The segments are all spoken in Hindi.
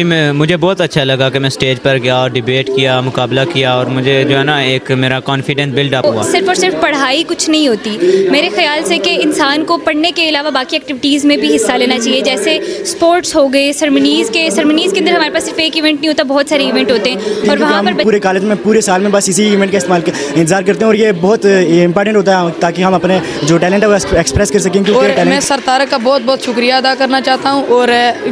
मुझे बहुत अच्छा लगा कि मैं स्टेज पर गया और डिबेट किया, मुकाबला किया और मुझे जो है ना एक मेरा कॉन्फिडेंस बिल्ड अप हुआ। सिर्फ और सिर्फ पढ़ाई कुछ नहीं होती मेरे ख्याल से कि इंसान को पढ़ने के अलावा बाकी एक्टिविटीज़ में भी हिस्सा लेना चाहिए, जैसे स्पोर्ट्स हो गए, सरमनीज़ के अंदर हमारे पास सिर्फ एक इवेंट नहीं होता, बहुत सारे इवेंट होते हैं और वहाँ पर पूरे कॉलेज में पूरे साल में बस इसी इवेंट का इंतजार करते हैं और ये बहुत इंपॉर्टेंट होता है ताकि हम अपने जो टैलेंट है वो एक्सप्रेस कर सकें। और मैं सर तारक का बहुत बहुत शुक्रिया अदा करना चाहता हूँ और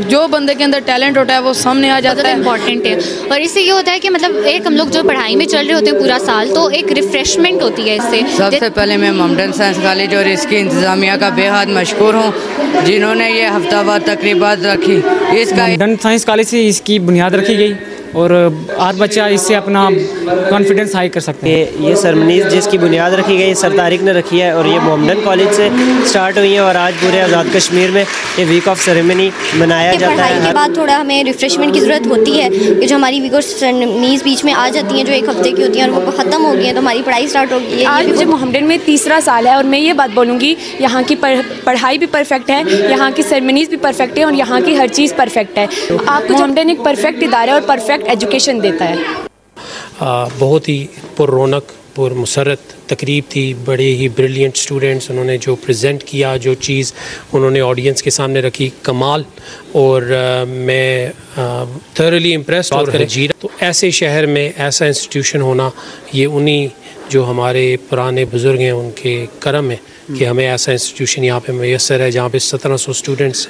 जो बंदे के अंदर टैलेंट होता है वो सामने आ जाता है, इम्पॉर्टेंट है। और इससे ये होता है कि मतलब एक हम लोग जो पढ़ाई में चल रहे होते हैं पूरा साल, तो एक रिफ्रेशमेंट होती है इससे। सबसे पहले मैं मोहम्मडन साइंस कॉलेज और इसकी इंतज़ामिया का बेहद मशकूर हूँ जिन्होंने ये हफ्तावार तकरीबात रखी। इसका मोहम्मडन साइंस कॉलेज से इसकी बुनियाद रखी गई और हर बच्चा इससे अपना कॉन्फिडेंस हाई कर सकते हैं। ये सरमनीज़ जिसकी बुनियाद रखी गई सर तारिक ने रखी है और ये मोहम्मडन कॉलेज से स्टार्ट हुई है और आज पूरे आज़ाद कश्मीर में ये वीक ऑफ सेरेमनी मनाया जाता है। पढ़ाई के बाद थोड़ा हमें रिफ्रेशमेंट की ज़रूरत होती है कि जो हमारी वीक ऑफ सेरेमनीज़ बीच में आ जाती हैं जो एक हफ्ते की होती हैं और वो ख़त्म हो गई हैं तो हमारी पढ़ाई स्टार्ट हो गई है। आज मुझे मोहम्मडन में तीसरा साल है और मैं ये बात बोलूँगी, यहाँ की पढ़ाई भी परफेक्ट है, यहाँ की सेरेमनीज़ भी परफेक्ट है और यहाँ की हर चीज़ परफेक्ट है। आपको मोहम्मडन एक परफेक्ट इदारा और परफेक्ट एजुकेशन देता है। बहुत ही पुररौनक पुरमसरत तकरीब थी, बड़े ही ब्रिलियंट स्टूडेंट्स, उन्होंने जो प्रेजेंट किया, जो चीज़ उन्होंने ऑडियंस के सामने रखी, कमाल। और मैं थॉरली इम्प्रेस्ड और जीरा। तो ऐसे शहर में ऐसा इंस्टीट्यूशन होना ये उन्हीं जो हमारे पुराने बुज़ुर्ग हैं उनके करम है कि हमें ऐसा इंस्टीट्यूशन यहाँ पे मैसर है जहाँ पे 1700 स्टूडेंट्स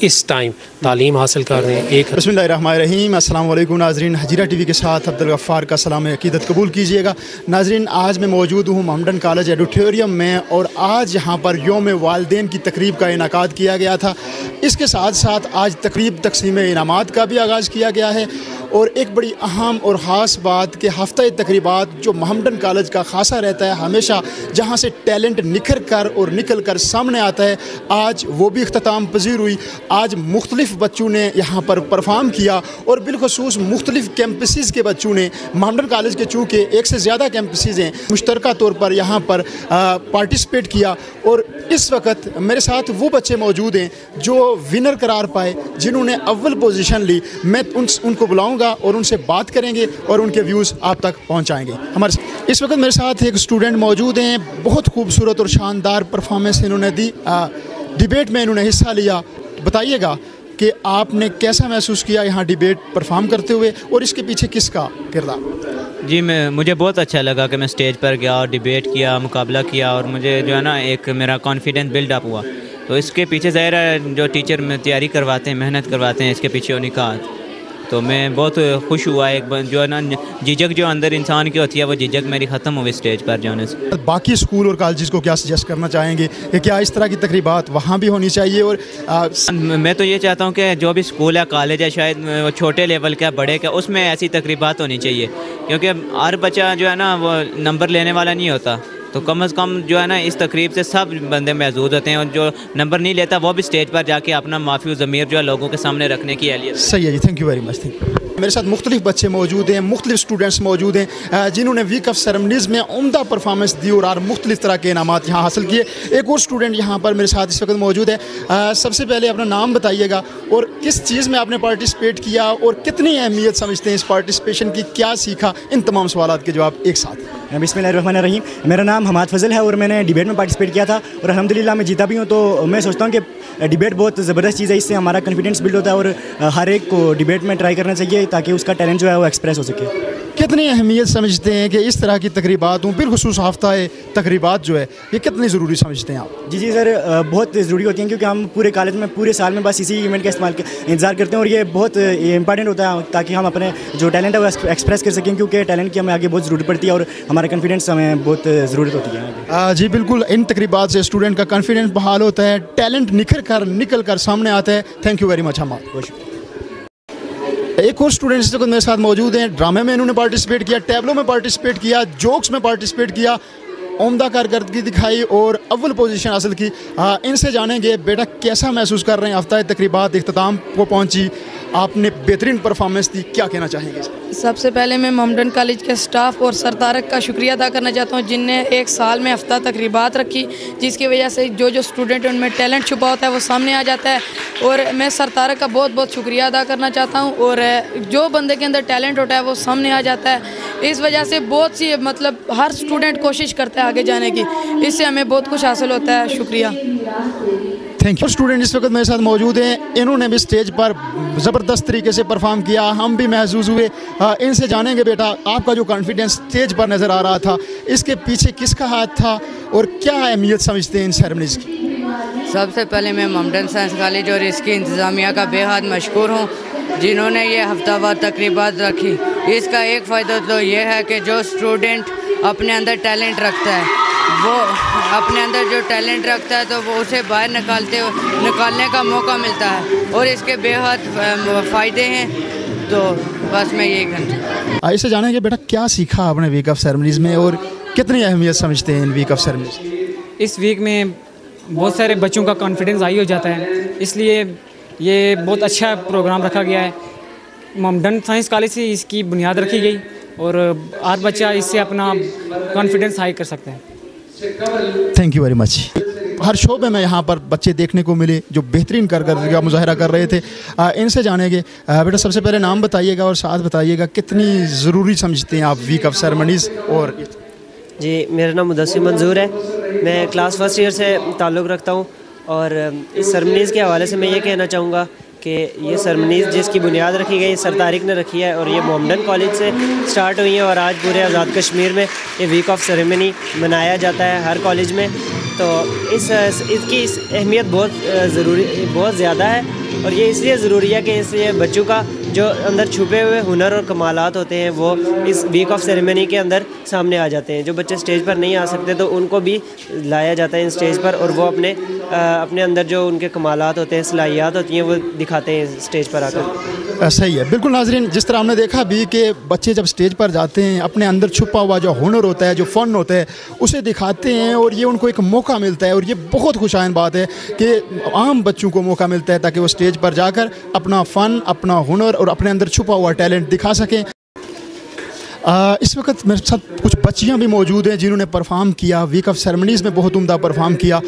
इस टाइम तालीम हासिल कर रहे हैं। एक बिस्मिल्लाहिर्रहमानिर्रहीम, अस्सलाम वालेकुम नाज़रीन, हजीरा टीवी के साथ अब्दुल गफ्फार का सलाम अक़ीदत कबूल कीजिएगा। नाज़रीन, आज मैं मौजूद हूँ मोहम्मडन कॉलेज एडिटोरियम में और आज यहाँ पर यौम वालिदैन की तकरीब का इनाकाद किया गया था। इसके साथ साथ आज तकरीब तकसीम इनामात का भी आगाज़ किया गया है और एक बड़ी अहम और ख़ास बात कि हफ्ता तकरीबात जो मोहम्मडन कॉलेज का खासा रहता है हमेशा, जहाँ से टैलेंट निखर कर और निकल कर सामने आता है, आज वो भी इख्तिताम पजीर हुई। आज मुख्तलिफ़ बच्चों ने यहाँ पर परफॉर्म किया और बिलखसूस मुख्तलिफ़ कैंपसेस के बच्चों ने मोहम्मडन कॉलेज के चूँकि एक से ज़्यादा कैंपसेस हैं मुश्तरका तौर पर यहाँ पर पार्टिसिपेट किया। और इस वक्त मेरे साथ वो बच्चे मौजूद हैं जो विनर करार पाए, जिन्होंने अव्वल पोजीशन ली। मैं उनको बुलाऊंगा और उनसे बात करेंगे और उनके व्यूज़ आप तक पहुंचाएंगे। हमारे इस वक्त मेरे साथ एक स्टूडेंट मौजूद हैं, बहुत खूबसूरत और शानदार परफॉर्मेंस इन्होंने दी, डिबेट में इन्होंने हिस्सा लिया। बताइएगा कि आपने कैसा महसूस किया यहाँ डिबेट परफॉर्म करते हुए और इसके पीछे किसका किरदार? जी, मुझे बहुत अच्छा लगा कि मैं स्टेज पर गया और डिबेट किया, मुकाबला किया और मुझे जो है ना एक मेरा कॉन्फिडेंस बिल्ड अप हुआ। तो इसके पीछे ज़ाहिर है जो टीचर में तैयारी करवाते हैं, मेहनत करवाते हैं, इसके पीछे उन्हीं का। तो मैं बहुत खुश हुआ। एक जो है ना झिझक जो अंदर इंसान की होती है वो झिझक मेरी ख़त्म हुई स्टेज पर जाने से। बाकी स्कूल और कॉलेज को क्या सजेस्ट करना चाहेंगे कि क्या इस तरह की तकरीबात वहाँ भी होनी चाहिए? और मैं तो ये चाहता हूँ कि जो भी स्कूल है, कॉलेज है, शायद छोटे लेवल का, बड़े का, उसमें ऐसी तकरीबात होनी चाहिए, क्योंकि हर बच्चा जो है ना वो नंबर लेने वाला नहीं होता। तो कम से कम जो है ना इस तकरीब से सब बंदे महसूस होते हैं और जो नंबर नहीं लेता वो भी स्टेज पर जाके अपना माफ़ी ज़मीर जो है लोगों के सामने रखने की अहलियत। सही है जी, thank you very much. Thank you. मेरे साथ मुख्तलिफ बच्चे मौजूद हैं, मुख्तलिफ स्टूडेंट्स मौजूद हैं जिन्होंने वीक ऑफ सेरेमनीज़ में उम्दा परफॉर्मेंस दी और मुख्तलिफ तरह के इनामात यहाँ हासिल किए। एक और स्टूडेंट यहाँ पर मेरे साथ इस वक्त मौजूद है। सबसे पहले अपना नाम बताइएगा और किस चीज़ में आपने पार्टिसिपेट किया और कितनी अहमियत समझते हैं इस पार्टिसिपेशन की, क्या सीखा? इन तमाम सवालों के जवाब एक साथ। बिस्मिल्लाहिर्रहमानिर्रहीम, मेरा नाम हमाद फजल है और मैंने डिबेट में पार्टिसिपेट किया था और अल्हम्दुलिल्लाह मैं जीता भी हूँ। तो मैं सोचता हूँ कि डिबेट बहुत ज़बरदस्त चीज़ है, इससे हमारा कॉन्फिडेंस बिल्ड होता है और हर एक को डिबेट में ट्राई करना चाहिए ताकि उसका टैलेंट जो है वो एक्सप्रेस हो सके। कितनी अहमियत समझते हैं कि इस तरह की तकरीबात हूँ, बिलखुसूस हफ्ता तकरीबात जो है ये कितनी ज़रूरी समझते हैं आप? जी सर, बहुत ज़रूरी होती हैं क्योंकि हम पूरे कॉलेज में पूरे साल में बस इसी इवेंट का इंतजार करते हैं और ये बहुत इंपॉर्टेंट होता है ताकि हम अपने जो टैलेंट है वो एक्सप्रेस कर सकें, क्योंकि टैलेंट की हमें आगे बहुत ज़रूरत पड़ती है और हमारा कॉन्फिडेंस हमें बहुत ज़रूरत होती है। जी बिल्कुल, इन तकरीबात से स्टूडेंट का कॉन्फिडेंस बहाल होता है, टैलेंट निकल कर सामने आता है। Thank you very much. हम एक और स्टूडेंट इस वक्त मेरे साथ मौजूद हैं, ड्रामे में इन्होंने पार्टिसिपेट किया, टैबलो में पार्टिसिपेट किया, जोक्स में पार्टिसिपेट किया। उम्दा कारकर्दगी दिखाई और अव्वल पोजीशन हासिल की। इनसे जानेंगे बेटा कैसा महसूस कर रहे हैं, हफ्ता तकरीबात इख्तिताम को पहुंची, आपने बेहतरीन परफॉर्मेंस दी, क्या कहना चाहेंगे? सबसे पहले मैं मोहम्मडन कॉलेज के स्टाफ और सर तारक का शुक्रिया अदा करना चाहता हूँ, जिनने एक साल में हफ्ता तकरीबात रखी, जिसकी वजह से जो स्टूडेंट है उनमें टैलेंट छुपा होता है वो सामने आ जाता है। और मैं सर तारक का बहुत बहुत शुक्रिया अदा करना चाहता हूँ। और जो बंदे के अंदर टैलेंट होता है वो सामने आ जाता है। इस वजह से बहुत सी मतलब हर स्टूडेंट कोशिश करता है आगे जाने की, इससे हमें बहुत कुछ हासिल होता है। शुक्रिया, थैंक यू। स्टूडेंट इस वक्त मेरे साथ मौजूद हैं, इन्होंने भी स्टेज पर ज़बरदस्त तरीके से परफॉर्म किया, हम भी महसूस हुए। इनसे जानेंगे बेटा आपका जो कॉन्फिडेंस स्टेज पर नज़र आ रहा था, इसके पीछे किसका हाथ था और क्या अहमियत समझते हैं इन सेरेमनीज़ की? सबसे पहले मैं मोहम्मडन साइंस कॉलेज और इसकी इंतज़ामिया का बेहद मशकूर हूँ, जिन्होंने ये हफ्तावार तकरीबात रखी। इसका एक फ़ायदा तो ये है कि जो स्टूडेंट अपने अंदर टैलेंट रखता है, वो अपने अंदर जो टैलेंट रखता है तो वो उसे बाहर निकालने का मौका मिलता है और इसके बेहद फ़ायदे हैं। तो बस मैं यही कहूँ। ऐसे जानेंगे बेटा क्या सीखा आपने वीक ऑफ सेरेमनीज़ में और कितनी अहमियत समझते हैं इन वीक ऑफ सेरेमनीज़? इस वीक में बहुत सारे बच्चों का कॉन्फिडेंस हाई हो जाता है, इसलिए ये बहुत अच्छा प्रोग्राम रखा गया है। मोहम्मडन साइंस कॉलेज से इसकी बुनियाद रखी गई और हर बच्चा इससे अपना कॉन्फिडेंस हाई कर सकते हैं। Thank you very much. हर शोबे में यहाँ पर बच्चे देखने को मिले जो बेहतरीन कारकर्दगी का मुजाहरा कर रहे थे। इनसे जानेंगे बेटा सबसे पहले नाम बताइएगा और साथ बताइएगा कितनी ज़रूरी समझते हैं आप वीक ऑफ सेरेमनीज़? और जी, मेरा नाम मुदस्सिर मंजूर है, मैं क्लास फर्स्ट ईयर से ताल्लुक़ रखता हूँ और इस सेरेमनीज़ के हवाले से मैं ये कहना चाहूँगा कि ये सेरेमनीज़ जिसकी बुनियाद रखी गई सर तारिक ने रखी है और ये मोहम्मडन कॉलेज से स्टार्ट हुई है और आज पूरे आज़ाद कश्मीर में ये वीक ऑफ सेरेमनी मनाया जाता है हर कॉलेज में। तो इसकी अहमियत बहुत ज़्यादा है और ये इसलिए ज़रूरी है कि इसलिए बच्चों का जो अंदर छुपे हुए हुनर और कमालात होते हैं वो इस वीक ऑफ सेरेमनी के अंदर सामने आ जाते हैं। जो बच्चे स्टेज पर नहीं आ सकते तो उनको भी लाया जाता है इन स्टेज पर और वो अपने अंदर जो उनके कमालात होते हैं, सलाहियात होती हैं, वो दिखाते हैं स्टेज पर आकर। सही है, बिल्कुल नाज़रीन, जिस तरह हमने देखा भी कि बच्चे जब स्टेज पर जाते हैं अपने अंदर छुपा हुआ जो हुनर होता है, जो फ़न होता है, उसे दिखाते हैं और ये उनको एक मौका मिलता है और ये बहुत खुशाइन बात है कि आम बच्चों को मौका मिलता है ताकि वो स्टेज पर जाकर अपना फ़न, अपना हुनर और अपने अंदर छुपा हुआ टैलेंट दिखा सकें। इस वक्त मेरे साथ कुछ बच्चियां भी मौजूद हैं जिन्होंने परफॉर्म किया, वीक ऑफ सेरेमनीज़ में बहुत उम्दा परफॉर्म किया।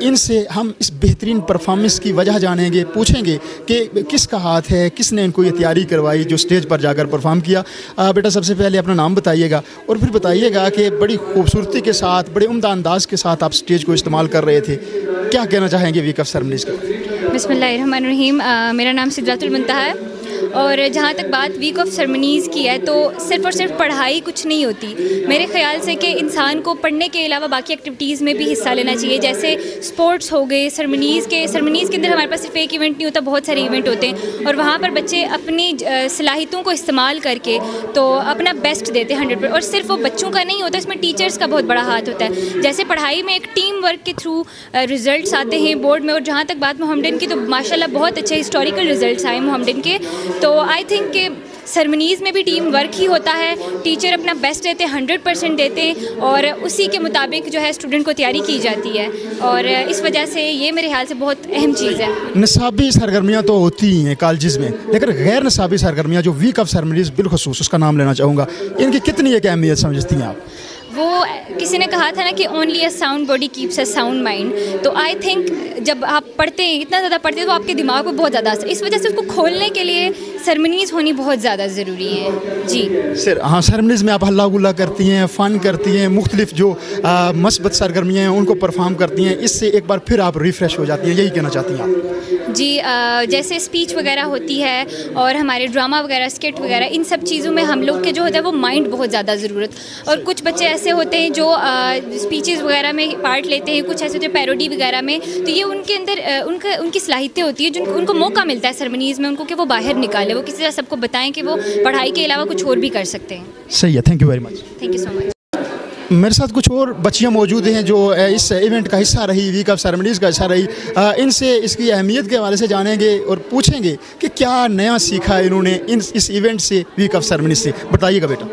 इनसे हम इस बेहतरीन परफॉर्मेंस की वजह जानेंगे, पूछेंगे कि किसका हाथ है, किसने इनको ये तैयारी करवाई जो स्टेज पर जाकर परफॉर्म किया। बेटा सबसे पहले अपना नाम बताइएगा और फिर बताइएगा कि बड़ी खूबसूरती के साथ, बड़े उम्दा अंदाज के साथ आप स्टेज को इस्तेमाल कर रहे थे, क्या कहना चाहेंगे वीक ऑफ सेरेमनीज़ के? बिस्मिल्लाहिर्रहमानिर्रहीम। मेरा नाम सिदरातुल मुंतहा है और जहाँ तक बात वीक ऑफ सेरेमनीज़ की है तो सिर्फ़ और सिर्फ पढ़ाई कुछ नहीं होती। मेरे ख़्याल से कि इंसान को पढ़ने के अलावा बाकी एक्टिविटीज़ में भी हिस्सा लेना चाहिए, जैसे स्पोर्ट्स हो गए, सेरेमनीज़ के अंदर हमारे पास सिर्फ एक इवेंट नहीं होता, बहुत सारे इवेंट होते हैं और वहाँ पर बच्चे अपनी सलाहियतों को इस्तेमाल करके तो अपना बेस्ट देते हैं 100%। और सिर्फ वो बच्चों का नहीं होता, इसमें टीचर्स का बहुत बड़ा हाथ होता है। जैसे पढ़ाई में एक टीम वर्क के थ्रू रिज़ल्ट आते हैं बोर्ड में, और जहाँ तक बात मोहम्मडन की तो माशाल्लाह बहुत अच्छे हिस्टोरिकल रिज़ल्ट आए मोहम्मडन के। तो आई थिंक कि सेरेमनीज़ में भी टीम वर्क ही होता है, टीचर अपना बेस्ट देते हैं, 100% देते हैं और उसी के मुताबिक जो है स्टूडेंट को तैयारी की जाती है और इस वजह से ये मेरे ख्याल से बहुत अहम चीज़ है। निसाबी सरगर्मियाँ तो होती ही हैं कॉलेज में, लेकिन गैर निसाबी सरगर्मियाँ जो वीक ऑफ सेरेमनीज़ बिलखुसूस उसका नाम लेना चाहूँगा, इनकी कितनी एक अहमियत समझती हैं आप? वो किसी ने कहा था ना कि only a sound body keeps a sound mind. तो आई थिंक जब आप पढ़ते हैं, इतना ज़्यादा पढ़ते हैं तो आपके दिमाग को बहुत ज़्यादा असर, इस वजह से उसको खोलने के लिए सेरेमनीज़ होनी बहुत ज़्यादा ज़रूरी है। जी सर, हाँ, सेरेमनीज़ में आप हल्ला गुल्ला करती हैं, फ़न करती हैं, मुख्तलिफ जो मस्बत सरगर्मियाँ हैं उनको परफॉर्म करती हैं, इससे एक बार फिर आप रिफ़्रेश हो जाती हैं, यही कहना चाहती हैं आप? जी, जैसे स्पीच वगैरह होती है और हमारे ड्रामा वगैरह, स्किट वगैरह, इन सब चीज़ों में हम लोग के जो होता है वो माइंड बहुत ज़्यादा ज़रूरत। और कुछ बच्चे ऐसे होते हैं जो स्पीचेस वगैरह में पार्ट लेते हैं, कुछ ऐसे होते हैं पैरोडी वगैरह में, तो ये उनके अंदर उनकी सलाहियतें होती है जिनको उनको मौका मिलता है सेरेमनीज़ में उनको कि वो बाहर निकाले, वो किसी तरह सबको बताएं कि वो पढ़ाई के अलावा कुछ और भी कर सकते हैं। सही है, thank you very much. Thank you so much. मेरे साथ कुछ और बच्चियां मौजूद हैं जो इस इवेंट का हिस्सा रही, वीक ऑफ सेरेमनीज़ का हिस्सा रही। इनसे इसकी अहमियत के हवाले से जानेंगे और पूछेंगे कि क्या नया सीखा इन्होंने इस इवेंट से, वीक ऑफ सेरेमनीज़ से। बताइएगा बेटा।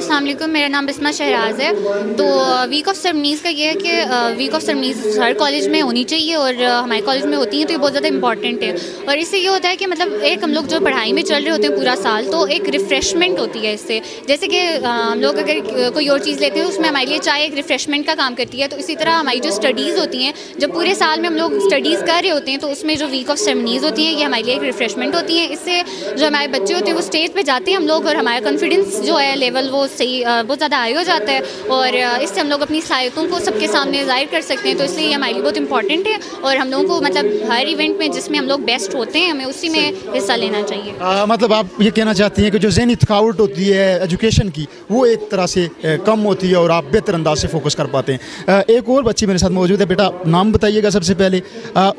अस्सलाम वालेकुम, मेरा नाम बिस्मा शहराज है। तो वीक ऑफ सेरेमनीज़ का ये है कि वीक ऑफ सेरेमनीज़ हर कॉलेज में होनी चाहिए और हमारे कॉलेज में होती हैं, तो ये बहुत ज़्यादा इंपॉर्टेंट है। और इससे ये होता है कि मतलब एक हम लोग जो पढ़ाई में चल रहे होते हैं पूरा साल, तो एक रिफ़्रेशमेंट होती है इससे। जैसे कि हम लोग अगर कोई और चीज़ लेते हैं उसमें हमारे लिए चाय एक रिफ़्रेशमेंट का काम करती है, तो इसी तरह हमारी जो स्टडीज़ होती हैं, जब पूरे साल में हम लोग स्टडीज़ कर रहे होते हैं, तो उसमें जो वीक ऑफ सेरेमनीज़ होती हैं ये हमारे लिए एक रिफ़्रेशमेंट होती है। इससे जो हमारे बच्चे होते हैं वो स्टेज पे जाते हैं हम लोग, और हमारा कॉन्फिडेंस जो है लेवल वो सही बहुत ज़्यादा हाई हो जाता है, और इससे हम लोग अपनी सलाहियतों को सबके सामने ज़ाहिर कर सकते हैं। तो इसलिए हमारे लिए बहुत इंपॉर्टेंट है, और हम लोगों को मतलब हर इवेंट में जिसमें हम लोग बेस्ट होते हैं हमें उसी में हिस्सा लेना चाहिए। मतलब आप ये कहना चाहती हैं कि जो ज़हनी थकावट होती है एजुकेशन की, वो एक तरह से कम होती है और आप बेहतर अंदाज से फोकस कर पाते हैं। एक और बच्ची मेरे साथ मौजूद है। बेटा, नाम बताइएगा सबसे पहले,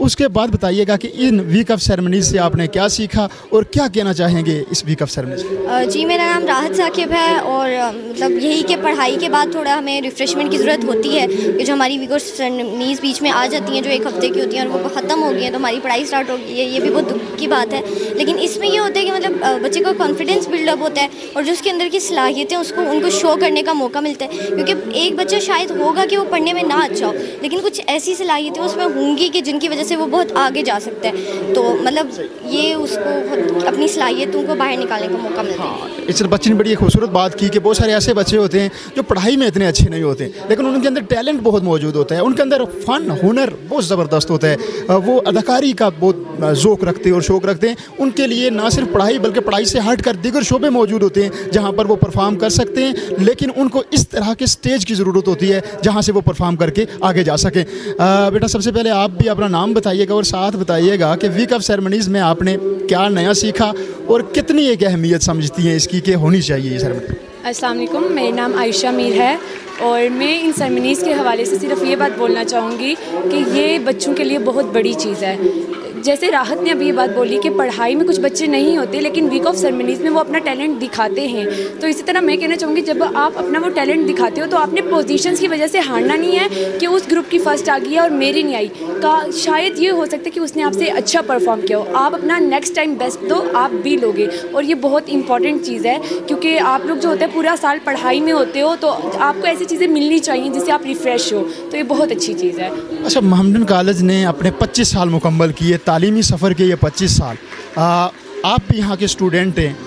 उसके बाद बताइएगा कि इन वीक ऑफ सेरेमनीज़ से आपने क्या सीखा और क्या कहना चाहेंगे इस वीक ऑफ सेरेमनीज़? जी, मेरा नाम राहत साकिब है, और मतलब यही कि पढ़ाई के बाद थोड़ा हमें रिफ़्रेशमेंट की ज़रूरत होती है कि जो हमारी वीक ऑफ सेरेमनीज़ बीच में आ जाती हैं, जो एक हफ़्ते की होती हैं और वो ख़त्म हो गई हैं, तो हमारी पढ़ाई स्टार्ट हो गई है। ये भी बहुत दुख की बात है, लेकिन इसमें ये होता है कि मतलब बच्चे का कॉन्फिडेंस बिल्डअप होता है और जो उसके अंदर की सलाहियतें उसको उनको शो करने का मौका मिलता है। क्योंकि एक बच्चा शायद होगा कि वो पढ़ने में ना अच्छा हो, लेकिन कुछ ऐसी सलाहियतें उसमें होंगी कि जिनकी वजह से वो बहुत आगे जा सकता है। तो मतलब ये उसको अपनी सलाहियतों को बाहर निकालने का मौका मिलता है। इस बच्चे ने बड़ी खूबसूरत बात की कि बहुत सारे ऐसे बच्चे होते हैं जो पढ़ाई में इतने अच्छे नहीं होते, लेकिन उनके अंदर टैलेंट बहुत मौजूद होता है, उनके अंदर फ़न हुनर बहुत ज़बरदस्त होता है, वो अदाकारी का बहुत ज़ौक़ रखते हैं और शौक़ रखते हैं। उनके लिए ना सिर्फ पढ़ाई बल्कि पढ़ाई से हट कर दीगर शोबे मौजूद होते हैं जहाँ पर वो परफॉर्म कर सकते हैं, लेकिन उनको इस तरह के स्टेज की ज़रूरत होती है जहाँ से वो परफॉर्म करके आगे जा सकें। बेटा, सबसे पहले आप भी अपना नाम बताइएगा और साथ बताइएगा कि वीक ऑफ सेरेमनीज़ में आपने क्या नया सीखा और कितनी एक अहमियत समझती हैं इसकी कि होनी चाहिए ये सेरेमनी? अस्सलाम वालेकुम, मेरा नाम आयशा मीर है, और मैं इन सेरेमनीज़ के हवाले से सिर्फ ये बात बोलना चाहूँगी कि ये बच्चों के लिए बहुत बड़ी चीज़ है। जैसे राहत ने अभी ये बात बोली कि पढ़ाई में कुछ बच्चे नहीं होते, लेकिन वीक ऑफ सेरेमनीज़ में वो अपना टैलेंट दिखाते हैं। तो इसी तरह मैं कहना चाहूँगी, जब आप अपना वो टैलेंट दिखाते हो तो आपने पोजीशंस की वजह से हारना नहीं है कि उस ग्रुप की फ़र्स्ट आ गई है और मेरी नहीं आई, का शायद ये हो सकता है कि उसने आपसे अच्छा परफॉर्म किया हो। आप अपना नेक्स्ट टाइम बेस्ट दो, आप भी लोगे, और ये बहुत इंपॉर्टेंट चीज़ है, क्योंकि आप लोग जो होते हैं पूरा साल पढ़ाई में होते हो, तो आपको ऐसी चीज़ें मिलनी चाहिए जिससे आप रिफ़्रेश हो, तो ये बहुत अच्छी चीज़ है। अच्छा, मोहम्मडन कॉलेज ने अपने 25 साल मुकम्मल किए, तालीमी सफ़र के ये 25 साल, आप भी यहाँ के स्टूडेंट हैं,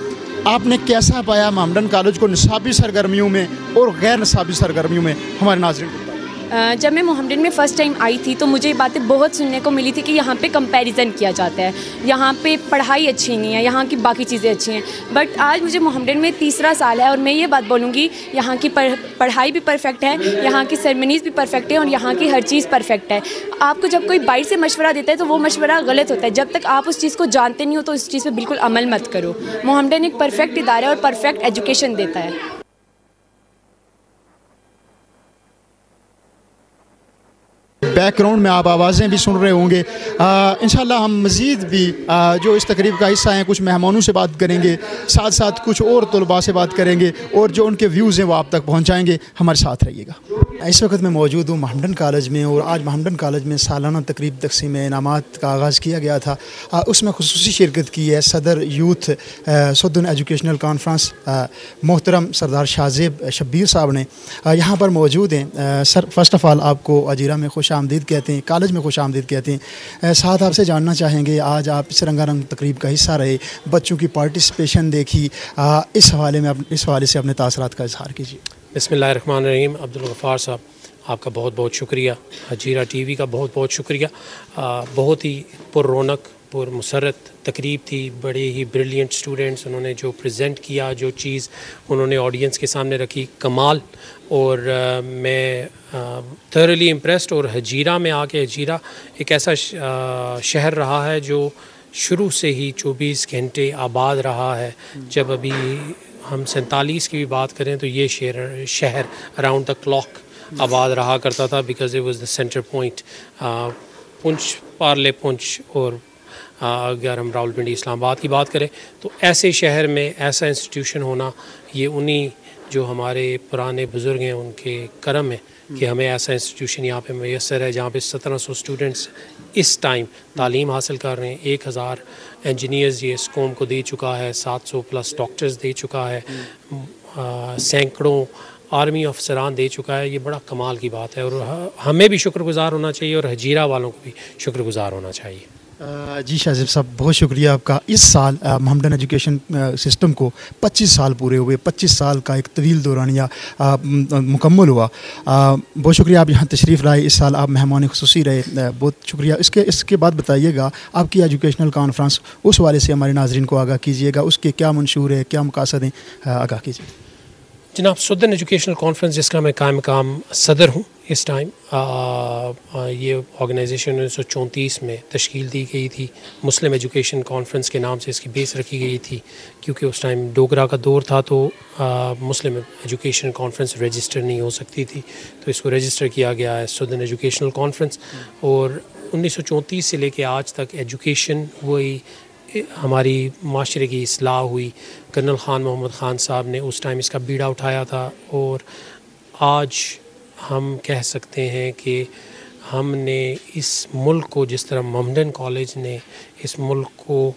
आपने कैसा पाया मोहम्मडन कॉलेज को निसाबी सरगर्मियों में और गैर निसाबी सरगर्मियों में? हमारे नाज़रीन को जब मैं मोहम्मडन में फ़र्स्ट टाइम आई थी तो मुझे ये बातें बहुत सुनने को मिली थी कि यहाँ पे कंपैरिजन किया जाता है, यहाँ पे पढ़ाई अच्छी नहीं है, यहाँ की बाकी चीज़ें अच्छी हैं। बट आज मुझे मोहम्मडन में तीसरा साल है और मैं ये बात बोलूँगी, यहाँ की पढ़ाई भी परफेक्ट है, यहाँ की सेरेमनीज़ भी परफेक्ट है, और यहाँ की हर चीज़ परफेक्ट है। आपको जब कोई बाहर से मशवरा देता है तो वो मशवरा गलत होता है, जब तक आप उस चीज़ को जानते नहीं हो तो उस चीज़ पर बिल्कुल अमल मत करो। मोहम्मडन एक परफेक्ट इदारा है और परफेक्ट एजुकेशन देता है। बैकग्राउंड में आप आवाज़ें भी सुन रहे होंगे। इंशाल्लाह हम मज़ीद भी जो इस तकरीब का हिस्सा हैं, कुछ मेहमानों से बात करेंगे, साथ साथ कुछ और तलबा से बात करेंगे, और जो उनके व्यूज़ हैं वो आप तक पहुँचाएँगे। हमारे साथ रहिएगा। इस वक्त मैं मौजूद हूँ मोहम्मडन कॉलेज में, और आज मोहम्मडन कॉलेज में सालाना तकरीब तकसीम इनामात का आगाज़ किया गया था। उसमें खुसूसी शिरकत की है सदर यूथ सदन एजुकेशनल कॉन्फ्रेंस मोहतरम सरदार शाहजेब शब्बीर साहब ने यहाँ पर मौजूद हैं। सर, फ़र्स्ट ऑफ़ ऑल आपको अजीरा में खुश आमदीद कहते हैं, कॉलेज में खुश आमदीद कहते हैं। साथ आपसे जानना चाहेंगे, आज आप इस रंगारंग तकरीब का हिस्सा रहे, बच्चों की पार्टिसिपेशन देखी, इस हवाले से अपने तासरात का इजहार कीजिए। बिस्मिल्लाहिर्रहमानिर्रहीम। अब्दुल गफ़ार साहब, आपका बहुत बहुत शुक्रिया, हजीरा टीवी का बहुत बहुत शुक्रिया। बहुत ही पुररौनक पुरमसरत तकरीब थी, बड़े ही ब्रिलियंट स्टूडेंट्स, उन्होंने जो प्रेजेंट किया, जो चीज़ उन्होंने ऑडियंस के सामने रखी, कमाल। और मैं थॉरली इम्प्रेस्ड। और हजीरा में आके, हजीरा एक ऐसा शहर रहा है जो शुरू से ही 24 घंटे आबाद रहा है। जब अभी हम 47 की भी बात करें तो ये शहर अराउंड द क्लॉक आबाद रहा करता था, because it was the centre point. Poonch, Parle Poonch, और अगर हम रावलपिंडी इस्लामाबाद की बात करें तो ऐसे शहर में ऐसा इंस्टीट्यूशन होना, ये उन्हीं जो हमारे पुराने बुज़ुर्ग हैं उनके करम है कि हमें ऐसा इंस्टीट्यूशन यहाँ पे मैसर है, जहाँ पे 1700 स्टूडेंट्स इस टाइम तालीम हासिल कर रहे हैं। 1000 इंजीनियर्स ये इस कौम को दे चुका है, 700 प्लस डॉक्टर्स दे चुका है, सैकड़ों आर्मी अफसरान दे चुका है, ये बड़ा कमाल की बात है और हमें भी शुक्रगुजार होना चाहिए और हजीरा वालों को भी शुक्रगुजार होना चाहिए। जी शाहज़ेब साहब, बहुत शुक्रिया आपका। इस साल मोहम्मडन एजुकेशन सिस्टम को 25 साल पूरे हुए, 25 साल का एक तवील दौरानिया मुकम्मल हुआ। बहुत शुक्रिया आप यहाँ तशरीफ़ लाए, इस साल आप मेहमान ख़ुसूसी रहे, बहुत शुक्रिया। इसके बाद बताइएगा आपकी एजुकेशनल कॉन्फ्रेंस, उस वाले से हमारे नाजरीन को आगाह कीजिएगा, उसके क्या मंशूर है, क्या मकासद हैं, आगाह कीजिए। जनाब, सुदन एजुकेशनल कॉन्फ्रेंस जिसका मैं कायम मकाम सदर हूँ इस टाइम, ये ऑर्गेनाइजेशन 1934 में तश्कील दी गई थी। मुस्लिम एजुकेशन कॉन्फ्रेंस के नाम से इसकी बेस रखी गई थी, क्योंकि उस टाइम डोगरा का दौर था तो मुस्लिम एजुकेशन कॉन्फ्रेंस रजिस्टर नहीं हो सकती थी, तो इसको रजिस्टर किया गया है सुदन एजुकेशनल कॉन्फ्रेंस। और 1934 से लेके आज तक एजुकेशन वही हमारी माशरे की इस्लाह हुई। कर्नल ख़ान मोहम्मद ख़ान साहब ने उस टाइम इसका बीड़ा उठाया था और आज हम कह सकते हैं कि हमने इस मुल्क को, जिस तरह मोहम्मडन कॉलेज ने इस मुल्क को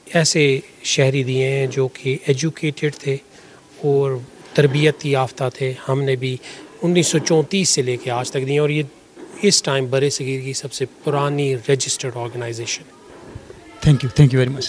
ऐसे शहरी दिए हैं जो कि एजुकेटेड थे और तरबियत याफ्ता थे, हमने भी 1934 से लेके आज तक दिए और ये इस टाइम बरे सगीर की सबसे पुरानी registered organisation. Thank you very much.